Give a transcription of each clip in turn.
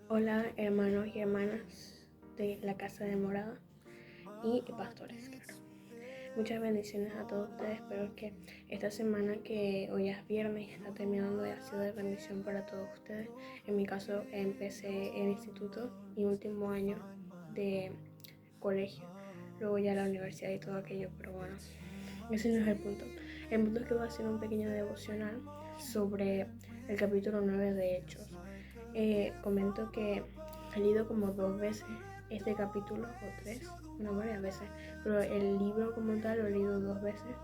Hola hermanos y hermanas de la Casa de Morada y pastores, claro. Muchas bendiciones a todos ustedes. Espero que esta semana, que hoy es viernes y está terminando, haya sido de bendición para todos ustedes. En mi caso empecé el instituto y último año de colegio, luego ya la universidad y todo aquello, pero bueno, ese no es el punto. El punto es que voy a hacer un pequeño devocional sobre el capítulo 9 de Hechos. Comento que he leído como 2 veces este capítulo, o 3, bueno, varias veces, pero el libro como tal lo he leído 2 veces,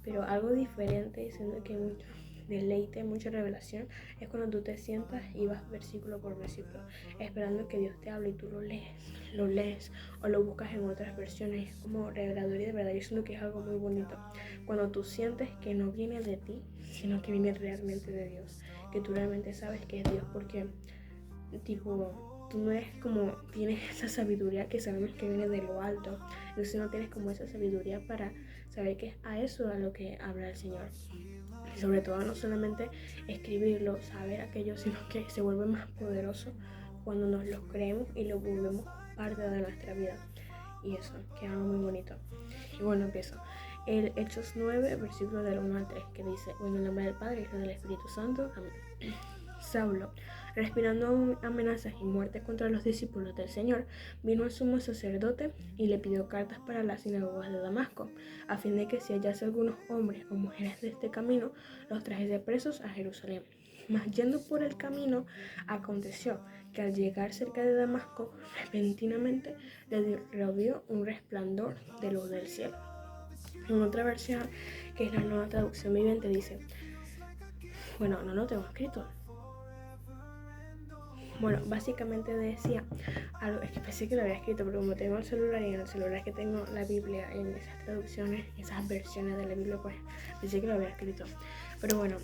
pero algo diferente, diciendo que mucho deleite, mucha revelación, es cuando tú te sientas y vas versículo por versículo, esperando que Dios te hable y tú lo lees o lo buscas en otras versiones. Es como revelador, y de verdad yo siento que es algo muy bonito cuando tú sientes que no viene de ti, sino que viene realmente de Dios, que tú realmente sabes que es Dios, porque tipo, tú no eres como, tienes esa sabiduría que sabemos que viene de lo alto, entonces no tienes como esa sabiduría para saber que es a eso a lo que habla el Señor. Y sobre todo no solamente escribirlo, saber aquello, sino que se vuelve más poderoso cuando nos lo creemos y lo volvemos parte de nuestra vida. Y eso, que es algo muy bonito. Y bueno, empiezo. El Hechos 9, versículo del 1 al 3, que dice: en el nombre del Padre y del Espíritu Santo, amén. Saulo, respirando amenazas y muerte contra los discípulos del Señor, vino al sumo sacerdote y le pidió cartas para las sinagogas de Damasco, a fin de que si hallase algunos hombres o mujeres de este camino, los trajese presos a Jerusalén. Mas yendo por el camino, aconteció que al llegar cerca de Damasco, repentinamente le rodeó un resplandor de luz del cielo. En otra versión, que es la Nueva Traducción Viviente, dice, bueno, no lo tengo escrito. Bueno, básicamente decía algo, es que pensé que lo había escrito, pero como tengo el celular y en el celular es que tengo la Biblia en esas traducciones, esas versiones de la Biblia, pues pensé que lo había escrito. Pero bueno,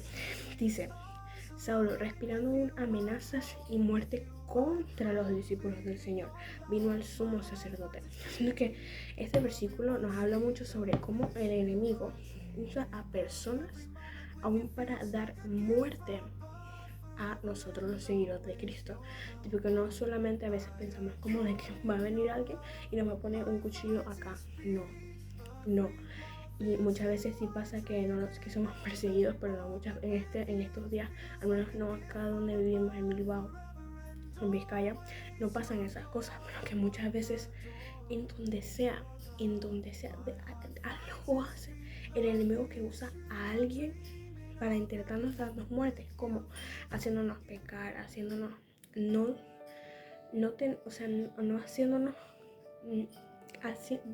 dice: Saulo, respirando amenazas y muerte contra los discípulos del Señor, vino al sumo sacerdote. Siendo que este versículo nos habla mucho sobre cómo el enemigo usa a personas aún para dar muerte a nosotros los seguidores de Cristo. Tipo que no solamente a veces pensamos como de que va a venir alguien y nos va a poner un cuchillo acá. No. Y muchas veces sí pasa que, que somos perseguidos, pero no muchas, en estos días, al menos no acá donde vivimos en Bilbao, en Vizcaya, no pasan esas cosas, pero que muchas veces en donde sea, algo hace el enemigo, que usa a alguien para intentarnos darnos muertes, como haciéndonos pecar, haciéndonos no haciéndonos,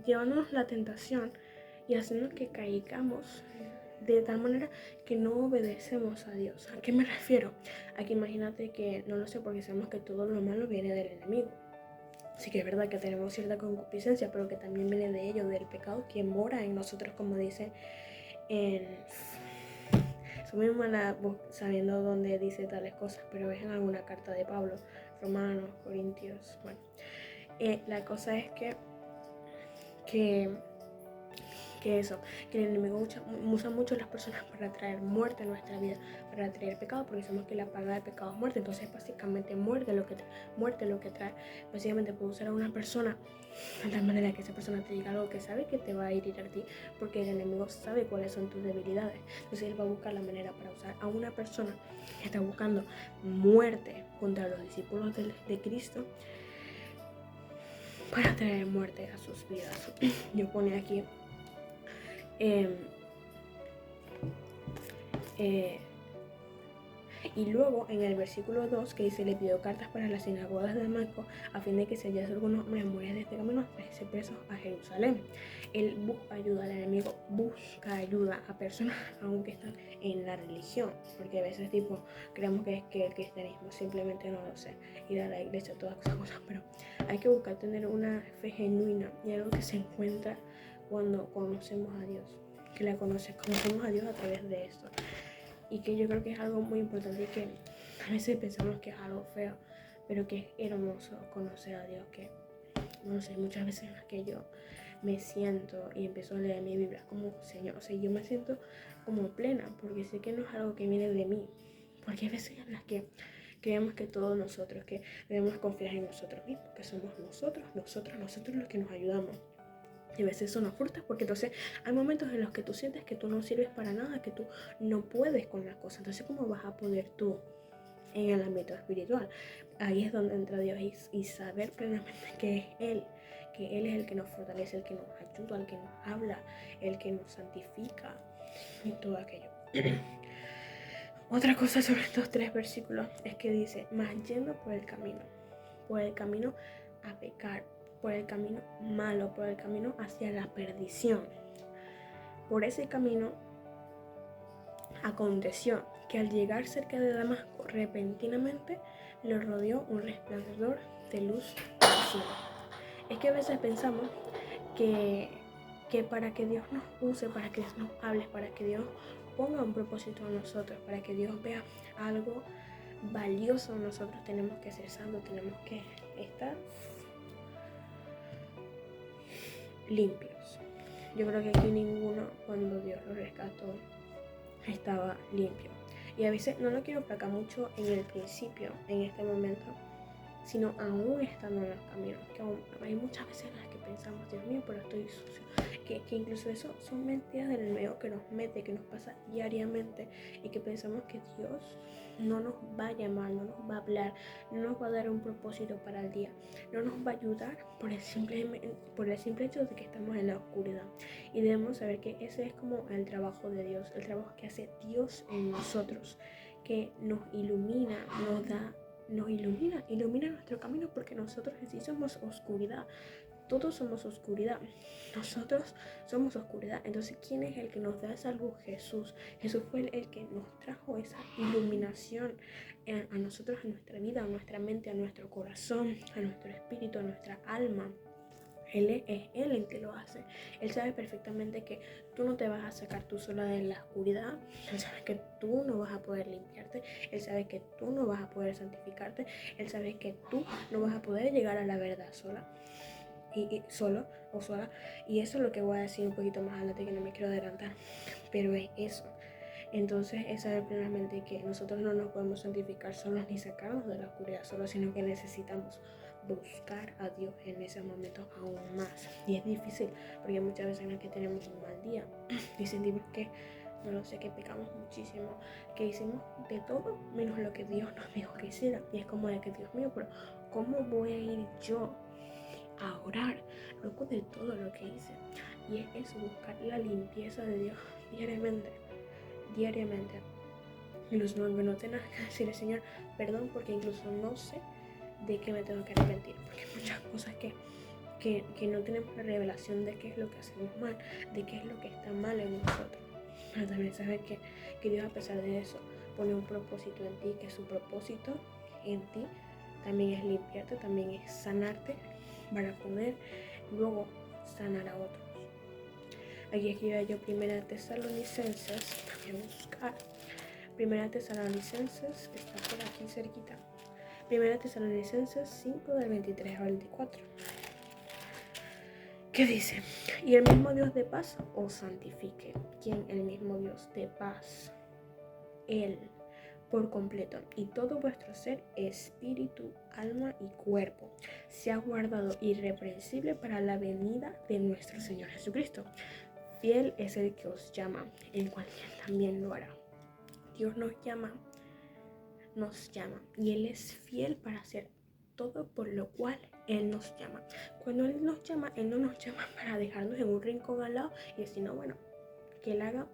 llevándonos la tentación y haciendo que caigamos de tal manera que no obedecemos a Dios. ¿A qué me refiero? A que imagínate que, no lo sé, porque sabemos que todo lo malo viene del enemigo. Sí que es verdad que tenemos cierta concupiscencia, pero que también viene de ello, del pecado que mora en nosotros, como dice en... Soy muy mala sabiendo dónde dice tales cosas, pero es en alguna carta de Pablo, Romanos, Corintios, bueno. La cosa es que eso, que el enemigo usa mucho a las personas para traer muerte a nuestra vida, para traer pecado, porque sabemos que la paga del pecado es muerte. Entonces básicamente muerte lo que trae. Básicamente puede usar a una persona de tal manera que esa persona te diga algo que sabe que te va a herir a ti, porque el enemigo sabe cuáles son tus debilidades. Entonces él va a buscar la manera para usar a una persona que está buscando muerte contra los discípulos de Cristo, para traer muerte a sus vidas. Yo pone aquí y luego en el versículo 2, que dice: le pidió cartas para las sinagogas de Damasco, a fin de que se hallase algunos hombres mujeres de este camino, trajese presos a Jerusalén. Él busca ayuda, al enemigo busca ayuda a personas aunque están en la religión, porque a veces tipo creemos que es que el cristianismo simplemente, no lo sé, ir a la iglesia, todas esas cosas, pero hay que buscar tener una fe genuina, y algo que se encuentra cuando conocemos a Dios, que conocemos a Dios a través de esto. Y que yo creo que es algo muy importante, y que a veces pensamos que es algo feo, pero que es hermoso conocer a Dios. Que no sé, muchas veces en las que yo me siento y empiezo a leer mi Biblia como Señor, o sea, yo me siento como plena, porque sé que no es algo que viene de mí, porque hay veces en las que Creemos que todos nosotros, que debemos confiar en nosotros mismos, que somos nosotros los que nos ayudamos. Y a veces eso nos frustra porque entonces hay momentos en los que tú sientes que tú no sirves para nada, que tú no puedes con las cosas. Entonces, ¿cómo vas a poder tú en el ámbito espiritual? Ahí es donde entra Dios y saber plenamente que es Él es el que nos fortalece, el que nos ayuda, el que nos habla, el que nos santifica y todo aquello. Otra cosa sobre estos 3 versículos es que dice, más yendo por el camino a pecar, por el camino malo, por el camino hacia la perdición. Por ese camino aconteció que al llegar cerca de Damasco, repentinamente le rodeó un resplandor de luz del cielo. Es que a veces pensamos que para que Dios nos use, para que Dios nos hable, para que Dios ponga un propósito en nosotros, para que Dios vea algo valioso en nosotros, tenemos que ser santos, tenemos que estar limpios. Yo creo que aquí ninguno, cuando Dios lo rescató, estaba limpio. Y a veces no lo quiero enfocar mucho en el principio, en este momento, sino aún estando en los caminos. Que aún hay muchas veces en las que pensamos, Dios mío, pero estoy sucio. Que incluso eso son mentiras del enemigo que nos mete, que nos pasa diariamente y que pensamos que Dios no nos va a llamar, no nos va a hablar, no nos va a dar un propósito para el día, no nos va a ayudar por el simple hecho de que estamos en la oscuridad. Y debemos saber que ese es como el trabajo de Dios, el trabajo que hace Dios en nosotros, que nos ilumina, ilumina nuestro camino, porque nosotros en sí somos oscuridad. Todos somos oscuridad. Nosotros somos oscuridad. Entonces, ¿quién es el que nos da esa luz? Jesús. Jesús fue el que nos trajo esa iluminación a nosotros, a nuestra vida, a nuestra mente, a nuestro corazón, a nuestro espíritu, a nuestra alma. Él es Él el que lo hace. Él sabe perfectamente que tú no te vas a sacar tú sola de la oscuridad. Él sabe que tú no vas a poder limpiarte. Él sabe que tú no vas a poder santificarte. Él sabe que tú no vas a poder llegar a la verdad sola. Y solo o sola. Y eso es lo que voy a decir un poquito más adelante, que no me quiero adelantar. Pero es eso. Entonces es saber plenamente que nosotros no nos podemos santificar solos ni sacarnos de la oscuridad solos, sino que necesitamos buscar a Dios en ese momento aún más. Y es difícil porque muchas veces en el que tenemos un mal día y sentimos que, no lo sé, que pecamos muchísimo, que hicimos de todo menos lo que Dios nos dijo que hiciera. Y es como de que, Dios mío, pero ¿cómo voy a ir yo a orar luego de todo lo que hice? Y es eso, buscar la limpieza de Dios diariamente. Incluso no tengas que decirle, Señor, perdón, porque incluso no sé de qué me tengo que arrepentir, porque hay muchas cosas que no tenemos la revelación de qué es lo que hacemos mal, de qué es lo que está mal en nosotros. Pero también saber que Dios, a pesar de eso, pone un propósito en ti, que su propósito en ti también es limpiarte, también es sanarte, para poder luego sanar a otros. Aquí escribe yo 1 Tesalonicenses, voy a buscar 1 Tesalonicenses, que está por aquí cerquita. 1 Tesalonicenses 5 del 23 al 24. ¿Qué dice? Y el mismo Dios de paz os santifique. ¿Quién? El mismo Dios de paz. Él por completo, y todo vuestro ser, espíritu, alma y cuerpo, sea guardado irreprensible para la venida de nuestro Señor Jesucristo. Fiel es el que os llama, el cual también lo hará. Dios nos llama, y Él es fiel para hacer todo por lo cual Él nos llama. Cuando Él nos llama, Él no nos llama para dejarnos en un rincón al lado y decir, no, bueno, que Él haga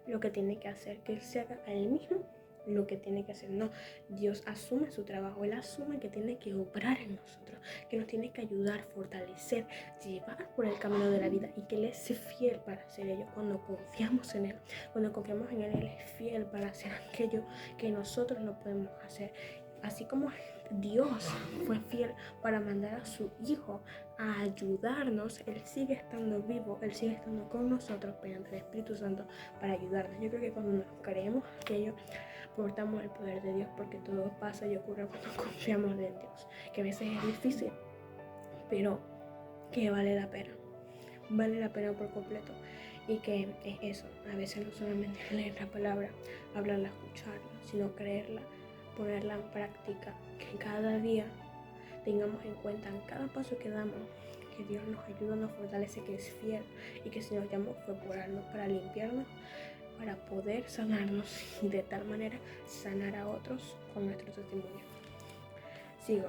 lo que tiene que hacer, que Él se haga a Él mismo lo que tiene que hacer. No, Dios asume su trabajo, Él asume que tiene que obrar en nosotros, que nos tiene que ayudar, fortalecer, llevar por el camino de la vida, y que Él es fiel para hacer ello. Cuando confiamos en Él, Él es fiel para hacer aquello que nosotros no podemos hacer. Así como Dios fue fiel para mandar a su Hijo a ayudarnos, Él sigue estando vivo, Él sigue estando con nosotros mediante el Espíritu Santo para ayudarnos. Yo creo que cuando nos creemos aquello, portamos el poder de Dios, porque todo pasa y ocurre cuando confiamos en Dios, que a veces es difícil, pero que vale la pena por completo. Y que es eso, a veces no solamente leer la palabra, hablarla, escucharla, sino creerla ponerla en práctica, que cada día tengamos en cuenta en cada paso que damos que Dios nos ayuda, nos fortalece, que es fiel y que si nos llamó fue por algo, para limpiarnos, para poder sanarnos y de tal manera sanar a otros con nuestro testimonio. Sigo.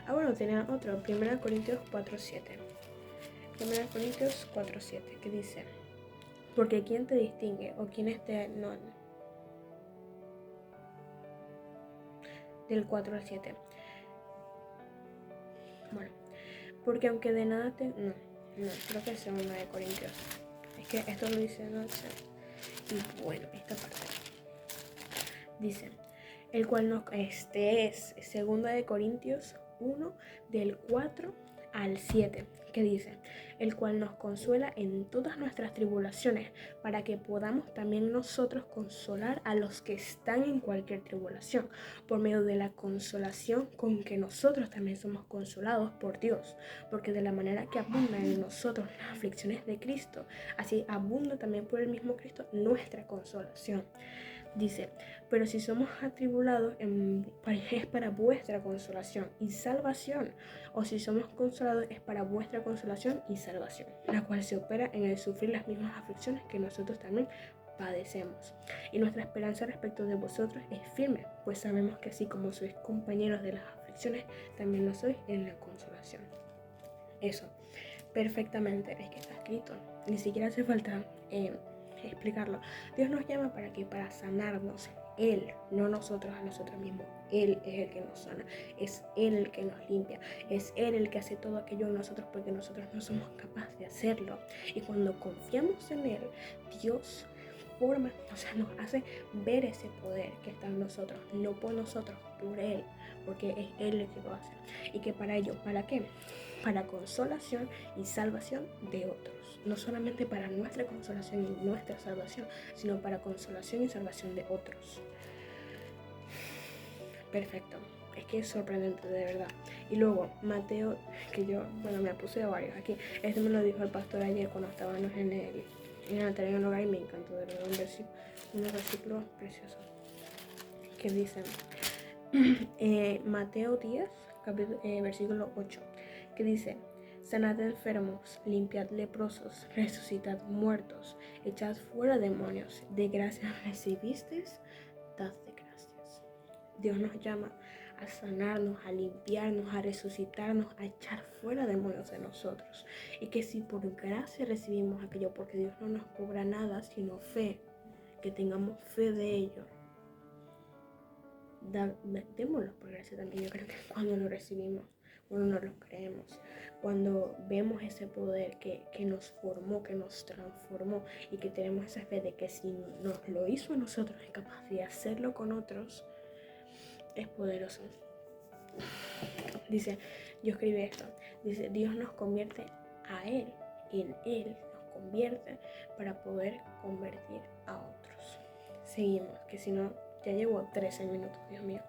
Bueno, tenía otro, 1 Corintios 4:7. 1 Corintios 4:7, que dice: porque ¿quién te distingue o quién esté del 4:7? Bueno, porque aunque de nada te... No, creo que es 2 de Corintios. Es que esto lo dice anoche. Y bueno, esta parte dice, el cual nos... Este es 2 de Corintios 1, del 4 al 7, que dice, el cual nos consuela en todas nuestras tribulaciones, para que podamos también nosotros consolar a los que están en cualquier tribulación, por medio de la consolación con que nosotros también somos consolados por Dios, porque de la manera que abundan en nosotros las aflicciones de Cristo, así abunda también por el mismo Cristo nuestra consolación. Dice, pero si somos atribulados es para vuestra consolación y salvación, o si somos consolados es para vuestra consolación y salvación, la cual se opera en el sufrir las mismas aflicciones que nosotros también padecemos. Y nuestra esperanza respecto de vosotros es firme, pues sabemos que así como sois compañeros de las aflicciones, también lo sois en la consolación. Eso, perfectamente, es que está escrito, ni siquiera hace falta explicarlo. Dios nos llama para que para sanarnos, Él, no nosotros a nosotros mismos. Él es el que nos sana, es Él el que nos limpia, es Él el que hace todo aquello en nosotros, porque nosotros no somos capaces de hacerlo. Y cuando confiamos en Él, Dios nos hace ver ese poder que está en nosotros, no por nosotros, por Él, porque es Él el que lo hace. Y que para ello, ¿para qué? Para consolación y salvación de otros. No solamente para nuestra consolación y nuestra salvación, sino para consolación y salvación de otros. Perfecto. Es que es sorprendente, de verdad. Y luego, Mateo, que yo, me puse varios aquí. Este me lo dijo el pastor ayer cuando estábamos en la tarea en el hogar y me encantó, de verdad, unos versículos preciosos que dicen Mateo 10, versículo 8, que dice, sanad enfermos, limpiad leprosos, resucitad muertos, echad fuera demonios, de gracia recibisteis, dad de gracias. Dios nos llama a sanarnos, a limpiarnos, a resucitarnos, a echar fuera demonios de nosotros. Y que si por gracia recibimos aquello, porque Dios no nos cobra nada, sino fe, que tengamos fe de ello, démoslo por gracia también. Yo creo que cuando lo recibimos, cuando nos lo creemos, cuando vemos ese poder que nos formó, que nos transformó, y que tenemos esa fe de que si nos lo hizo a nosotros es capaz de hacerlo con otros, es poderoso. Dice, yo escribí esto, dice, Dios nos convierte a Él, en Él nos convierte para poder convertir a otros. Seguimos, que si no, ya llevo 13 minutos, Dios mío.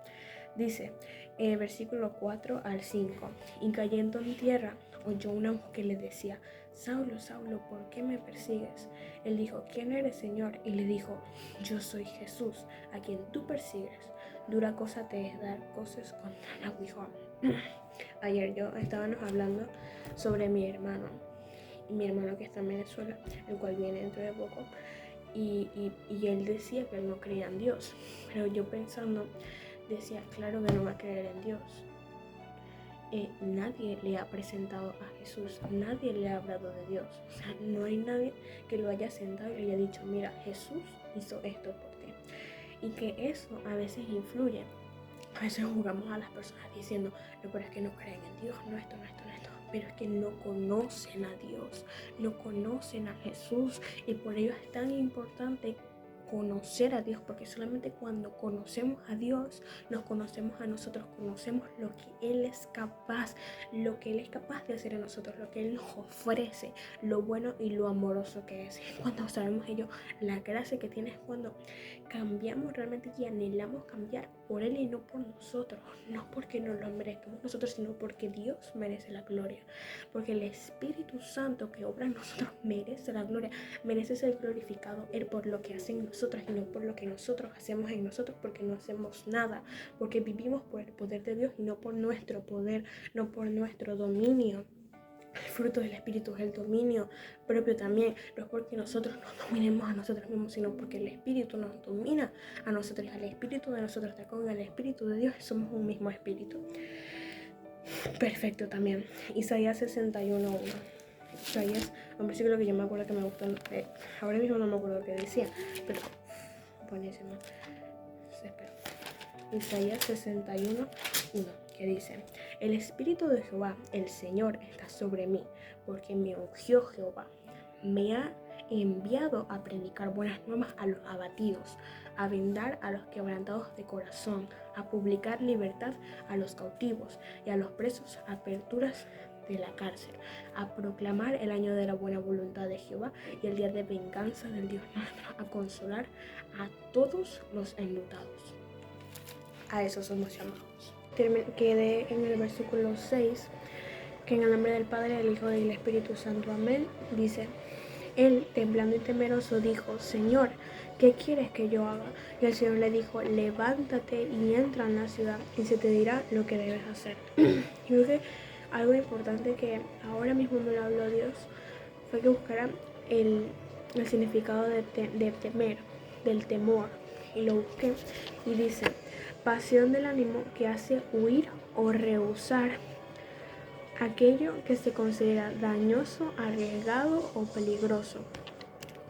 Dice, versículo 4 al 5, y cayendo en tierra, oyó una voz que le decía, Saulo, Saulo, ¿por qué me persigues? Él dijo, ¿quién eres, Señor? Y le dijo, yo soy Jesús, a quien tú persigues. Dura cosa te es dar cosas contra el aguijón. Ayer estábamos hablando sobre mi hermano que está en Venezuela, el cual viene dentro de poco, y él decía que él no creía en Dios, pero yo pensando, decía, claro que no va a creer en Dios. Nadie le ha presentado a Jesús, nadie le ha hablado de Dios, o sea, no hay nadie que lo haya sentado y le haya dicho, mira, Jesús hizo esto por ti. Y que eso a veces influye. A veces juzgamos a las personas diciendo, no, pero es que no creen en Dios, no esto, pero es que no conocen a Dios, no conocen a Jesús, y por ello es tan importante conocer a Dios, porque solamente cuando conocemos a Dios, nos conocemos a nosotros, conocemos lo que Él es capaz, lo que Él es capaz de hacer en nosotros, lo que Él nos ofrece, lo bueno y lo amoroso que es. Y cuando sabemos ello, la gracia que tiene es cuando cambiamos realmente y anhelamos cambiar por Él y no por nosotros, no porque nos lo merezcamos nosotros, sino porque Dios merece la gloria, porque el Espíritu Santo que obra en nosotros merece la gloria, merece ser glorificado Él por lo que hace en nosotros. nosotros y no por lo que nosotros hacemos en nosotros, porque no hacemos nada, porque vivimos por el poder de Dios y no por nuestro poder, no por nuestro dominio. El fruto del Espíritu es el dominio propio también. No es porque nosotros nos dominemos a nosotros mismos, sino porque el Espíritu nos domina a nosotros. El Espíritu de nosotros está con el Espíritu de Dios y somos un mismo Espíritu. Perfecto también. Isaías 61:1. Isaías, un versículo que yo me acuerdo que me gustó. Ahora mismo no me acuerdo lo que decía, pero buenísimo. Espera. Isaías 61:1, que dice: el Espíritu de Jehová, el Señor, está sobre mí, porque me ungió Jehová. Me ha enviado a predicar buenas nuevas a los abatidos, a vendar a los quebrantados de corazón, a publicar libertad a los cautivos y a los presos aperturas de la cárcel, a proclamar el año de la buena voluntad de Jehová y el día de venganza del Dios nuestro, a consolar a todos los enlutados. A eso somos llamados. Quedé en el versículo 6, que en el nombre del Padre, del Hijo y del Espíritu Santo, amén, dice: él, temblando y temeroso, dijo: Señor, ¿qué quieres que yo haga? Y el Señor le dijo: levántate y entra en la ciudad y se te dirá lo que debes hacer. Yo creo que algo importante que ahora mismo me lo habló Dios fue que buscara el significado de temer, del temor. Y lo busqué y dice: pasión del ánimo que hace huir o rehusar aquello que se considera dañoso, arriesgado o peligroso.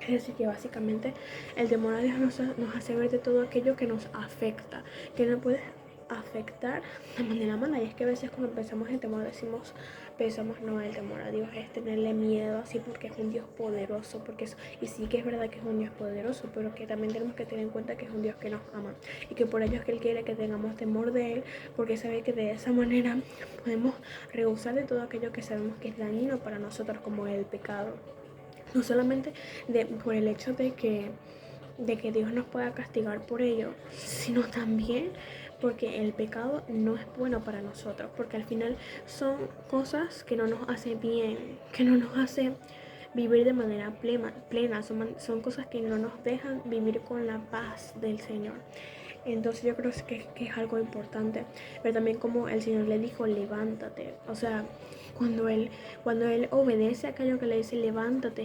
Es decir, que básicamente el temor a Dios nos hace ver de todo aquello que nos afecta, que no puede afectar de manera mala. Y es que a veces cuando pensamos en temor pensamos no, el temor a Dios es tenerle miedo así porque es un Dios poderoso, y sí que es verdad que es un Dios poderoso, pero que también tenemos que tener en cuenta que es un Dios que nos ama y que por ello es que Él quiere que tengamos temor de Él, porque sabe que de esa manera podemos rehusar de todo aquello que sabemos que es dañino para nosotros, como el pecado. No solamente por el hecho de que Dios nos pueda castigar por ello, sino también porque el pecado no es bueno para nosotros, porque al final son cosas que no nos hacen bien, que no nos hacen vivir de manera plena, son cosas que no nos dejan vivir con la paz del Señor. Entonces yo creo que es algo importante, pero también como el Señor le dijo: levántate. O sea, cuando él obedece a aquello que le dice: levántate,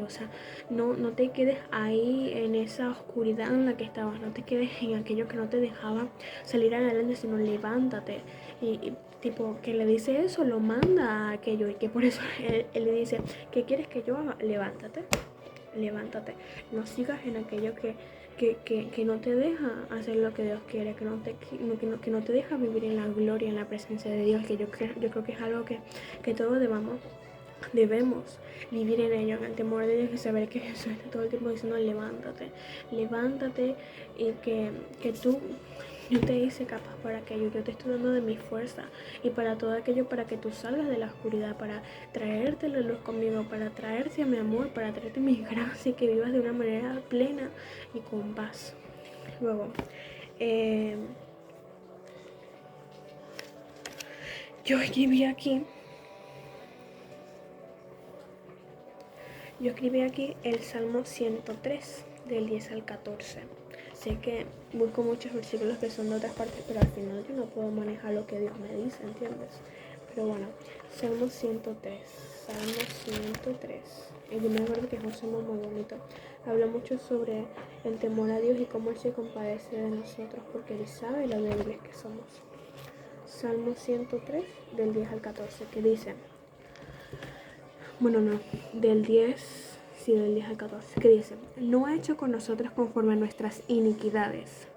o sea, no te quedes ahí en esa oscuridad en la que estabas, no te quedes en aquello que no te dejaba salir adelante, sino levántate. Y tipo, que le dice eso, lo manda a aquello, y que por eso él le dice: ¿qué quieres que yo haga? Levántate, no sigas en aquello que no te deja hacer lo que Dios quiere, que no te deja vivir en la gloria, en la presencia de Dios, que yo creo que es algo que todos debemos vivir en ello, en el temor de Dios, y saber que Jesús está todo el tiempo diciendo: levántate, y que yo te hice capaz para aquello, yo te estoy dando de mi fuerza y para todo aquello, para que tú salgas de la oscuridad, para traerte la luz conmigo, para traerte a mi amor, para traerte mi gracia y que vivas de una manera plena y con paz. Luego, yo escribí aquí el Salmo 103, del 10 al 14. Sé que busco muchos versículos que son de otras partes, pero al final yo no puedo manejar lo que Dios me dice, ¿entiendes? Pero bueno, Salmo 103. Y yo me acuerdo que es un salmo muy bonito. Habla mucho sobre el temor a Dios y cómo Él se compadece de nosotros, porque Él sabe lo débiles que somos. Salmo 103, del 10 al 14, que dice... del 10 al 14, que dice: no ha hecho con nosotros conforme a nuestras iniquidades,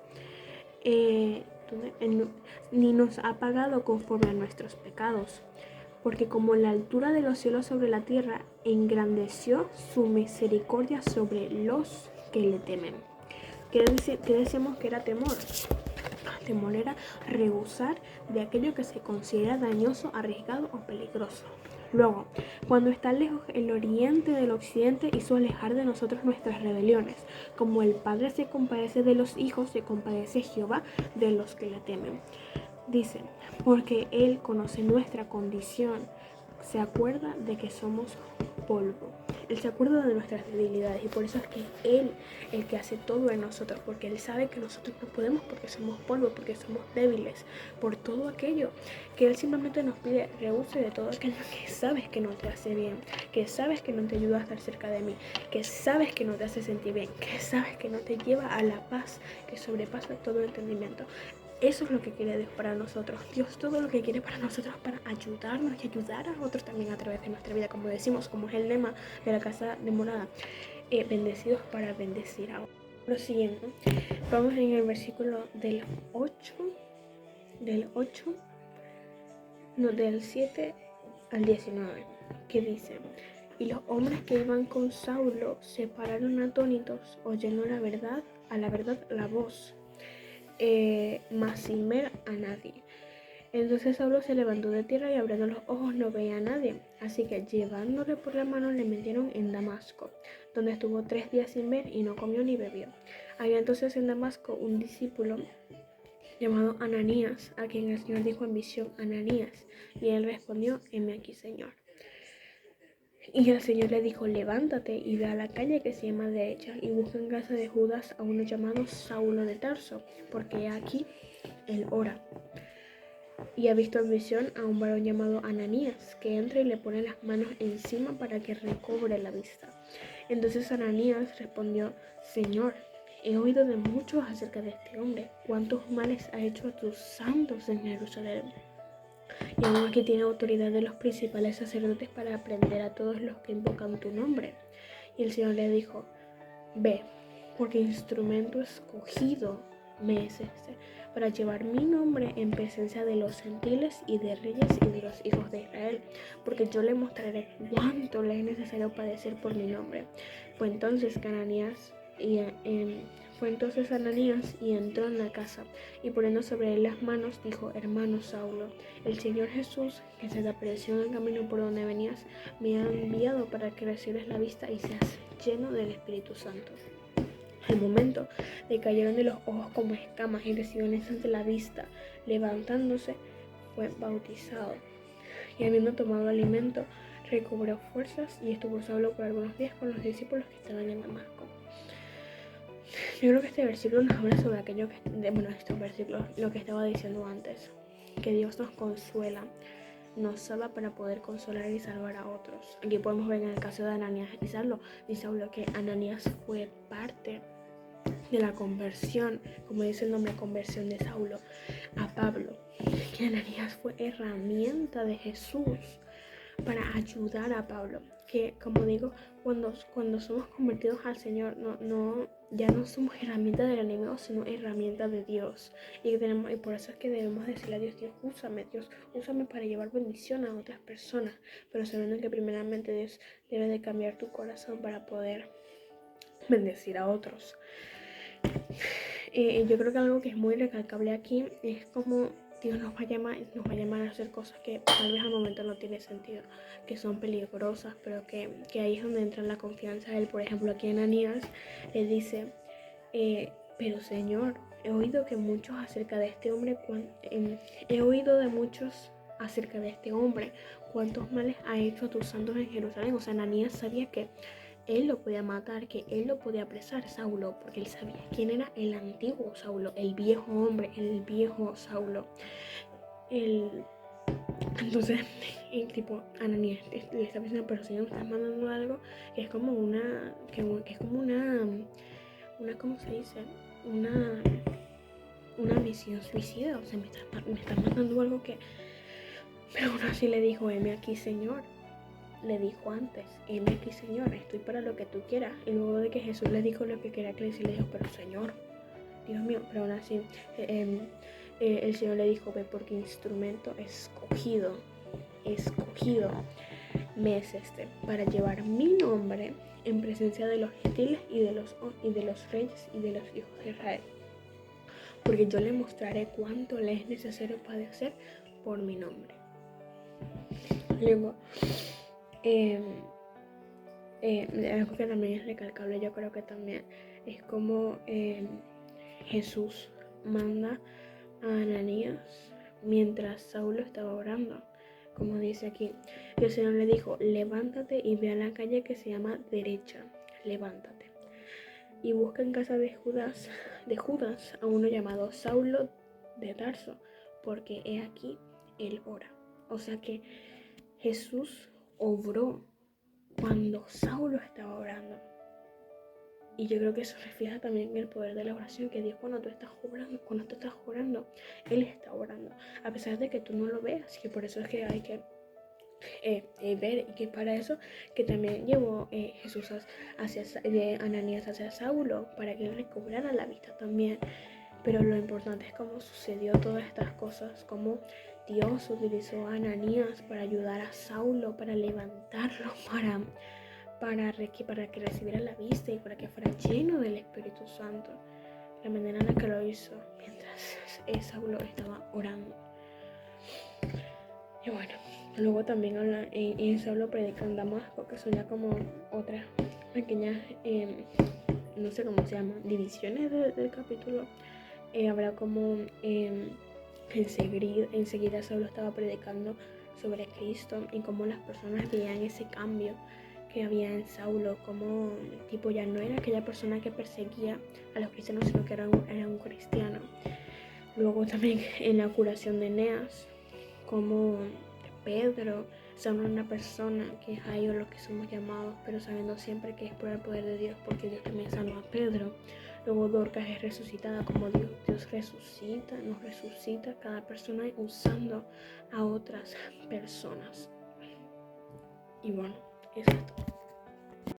ni nos ha pagado conforme a nuestros pecados, porque como la altura de los cielos sobre la tierra, engrandeció su misericordia sobre los que le temen. ¿Qué decíamos que era temor? Temor era rehusar de aquello que se considera dañoso, arriesgado o peligroso. Luego, cuando está lejos el oriente del occidente, hizo alejar de nosotros nuestras rebeliones. Como el Padre se compadece de los hijos, se compadece Jehová de los que le temen. Dice: porque Él conoce nuestra condición, se acuerda de que somos polvo. Él se acuerda de nuestras debilidades y por eso es que Él el que hace todo en nosotros, porque Él sabe que nosotros no podemos porque somos polvo, porque somos débiles, por todo aquello que Él simplemente nos pide, rehúse de todo aquello que sabes que no te hace bien, que sabes que no te ayuda a estar cerca de mí, que sabes que no te hace sentir bien, que sabes que no te lleva a la paz que sobrepasa todo entendimiento. Eso es lo que quiere Dios para nosotros. Dios todo lo que quiere para nosotros para ayudarnos y ayudar a otros también a través de nuestra vida. Como decimos, como es el lema de la casa de morada, bendecidos para bendecir a otros. Lo siguiente, vamos en el versículo del 7 al 19, que dice: y los hombres que iban con Saulo se pararon atónitos, oyendo a la verdad la voz, mas sin ver a nadie. Entonces Saulo se levantó de tierra y abriendo los ojos no veía a nadie. Así que llevándole por la mano le metieron en Damasco, donde estuvo 3 días sin ver y no comió ni bebió. Había entonces en Damasco un discípulo llamado Ananías, a quien el Señor dijo en visión: Ananías. Y él respondió: heme aquí, Señor. Y el Señor le dijo: levántate y ve a la calle que se llama Derecha y busca en casa de Judas a uno llamado Saulo de Tarso, porque aquí él ora. Y ha visto en visión a un varón llamado Ananías, que entra y le pone las manos encima para que recobre la vista. Entonces Ananías respondió: Señor, he oído de muchos acerca de este hombre, cuántos males ha hecho a tus santos en Jerusalén. Y aún aquí tiene autoridad de los principales sacerdotes para aprender a todos los que invocan tu nombre. Y el Señor le dijo: ve, porque instrumento escogido me es este, para llevar mi nombre en presencia de los gentiles y de reyes y de los hijos de Israel, porque yo le mostraré cuánto le es necesario padecer por mi nombre. Fue entonces Ananías y entró en la casa, y poniendo sobre él las manos, dijo: hermano Saulo, el Señor Jesús, que se te apareció en el camino por donde venías, me ha enviado para que recibas la vista y seas lleno del Espíritu Santo. Al momento le cayeron de los ojos como escamas y recibió en instante la vista. Levantándose, fue bautizado. Y habiendo tomado alimento, recobró fuerzas y estuvo Saulo por algunos días con los discípulos que estaban en Damasco. Yo creo que este versículo nos habla sobre aquello lo que estaba diciendo antes, que Dios nos consuela, nos salva para poder consolar y salvar a otros. Aquí podemos ver en el caso de Ananías y Saulo que Ananías fue parte de la conversión, como dice el nombre, conversión de Saulo a Pablo, que Ananías fue herramienta de Jesús para ayudar a Pablo, que como digo, cuando somos convertidos al Señor, ya no somos herramienta del enemigo, sino herramienta de Dios, y por eso es que debemos decirle a Dios: Dios, úsame para llevar bendición a otras personas, pero sabiendo que primeramente Dios debe de cambiar tu corazón para poder bendecir a otros. Yo creo que algo que es muy recalcable aquí es como Dios nos va a llamar a hacer cosas que tal vez al momento no tiene sentido, que son peligrosas, pero que ahí es donde entra la confianza. Él, por ejemplo, aquí en Ananías le dice: pero Señor, he oído de muchos acerca de este hombre, cuántos males ha hecho a tus santos en Jerusalén. O sea, Ananías sabía que él lo podía matar, que él lo podía apresar, Saulo, porque él sabía quién era el antiguo Saulo, el viejo hombre, el viejo Saulo. Entonces, Ananías le está diciendo: pero Señor, me estás mandando algo que es como una ¿cómo se dice? Una misión suicida. O sea, me estás mandando algo que... Pero aún así le dijo: heme aquí, Señor. Le dijo antes: heme aquí, Señor, estoy para lo que tú quieras. Y luego de que Jesús le dijo lo que quería que le hiciera, le dijo: pero Señor, Dios mío. Pero aún así el Señor le dijo: ve, porque instrumento escogido me es este, para llevar mi nombre en presencia de los gentiles y de los reyes y de los hijos de Israel, porque yo le mostraré cuánto le es necesario padecer por mi nombre. Luego, algo que también es recalcable, yo creo que también es como Jesús manda a Ananías mientras Saulo estaba orando. como dice aquí. Y el Señor le dijo, levántate y ve a la calle que se llama Derecha, levántate. Y busca en casa de Judas a uno llamado Saulo de Tarso, porque he aquí, él ora. O sea que Jesús obró cuando Saulo estaba orando. Y yo creo que eso refleja también el poder de la oración, que Dios cuando tú estás orando, Él está orando, a pesar de que tú no lo veas, que por eso es que hay que ver, y que para eso que también llevó Jesús de Ananías hacia Saulo, para que él recobrara la vista también. Pero lo importante es cómo sucedió todas estas cosas, cómo Dios utilizó a Ananías para ayudar a Saulo, para levantarlo, para que recibiera la vista y para que fuera lleno del Espíritu Santo. La manera en la que lo hizo mientras Saulo estaba orando. Y bueno, luego también habla en Saulo predica en Damasco, que son ya como otras pequeñas, no sé cómo se llaman, divisiones del capítulo. Habrá como enseguida Saulo estaba predicando sobre Cristo y cómo las personas veían ese cambio que había en Saulo, como tipo ya no era aquella persona que perseguía a los cristianos, sino que era un cristiano. Luego también en la curación de Eneas, como Pedro sana una persona que es a ellos los que somos llamados, pero sabiendo siempre que es por el poder de Dios, porque Dios también sanó a Pedro. Luego Dorcas es resucitada como Dios nos resucita cada persona usando a otras personas. Y bueno, eso es todo.